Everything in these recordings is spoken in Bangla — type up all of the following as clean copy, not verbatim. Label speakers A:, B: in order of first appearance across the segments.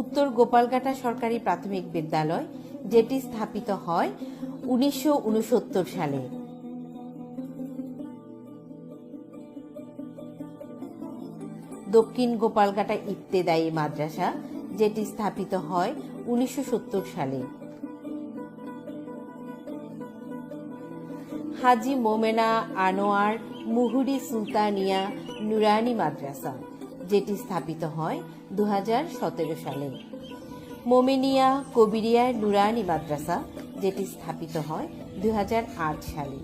A: উত্তর গোপালঘাটা সরকারি প্রাথমিক বিদ্যালয়, যেটি স্থাপিত হয় 1969 সালে। দক্ষিণ গোপালঘাটা ইবতেদায়ী মাদ্রাসা, যেটি স্থাপিত হয় 1970 সালে। হাজী মোমেনা আনোয়ার মুহুরী সুলতানিয়া নুরানি মাদ্রাসা, যেটি স্থাপিত হয় 2017 সালে। মোমেনিয়া কবিরিয়া নুরানি মাদ্রাসা, যেটি স্থাপিত হয় 2008 সালে।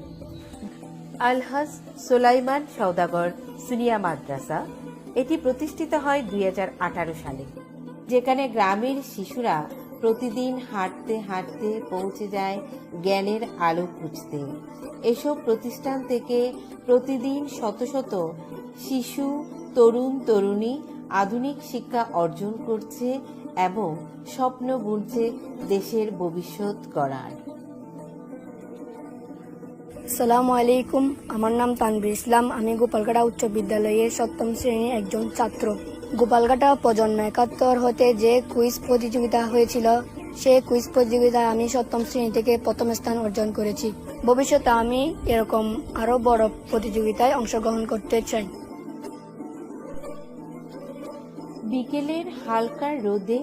A: আলহাজ সোলাইমান সওদাগর সুনিয়া মাদ্রাসা, এটি প্রতিষ্ঠিত হয় 2018 সালে, যেখানে গ্রামের শিশুরা প্রতিদিন হাঁটতে হাঁটতে পৌঁছে যায় জ্ঞানের আলো খুঁজতে। এসব প্রতিষ্ঠান থেকে প্রতিদিন শত শত শিশু, তরুণ তরুণী আধুনিক শিক্ষা অর্জন করছে এবং স্বপ্ন বুনছে দেশের ভবিষ্যৎ গড়ার।
B: আসসালামু আলাইকুম, আমার নাম তানভীর ইসলাম। আমি গোপালঘাটা উচ্চ বিদ্যালয়ের 7ম শ্রেণীর একজন ছাত্র। গোপালঘাটা প্রজন্ম 71 হতে যে কুইজ প্রতিযোগিতা হয়েছিল, সেই কুইজ প্রতিযোগিতায় আমি 7ম শ্রেণী থেকে প্রথম স্থান অর্জন করেছি। ভবিষ্যতে আমি এরকম আরো বড় প্রতিযোগিতায় অংশগ্রহণ করতে চাই।
A: বিকেলের হালকা রোদে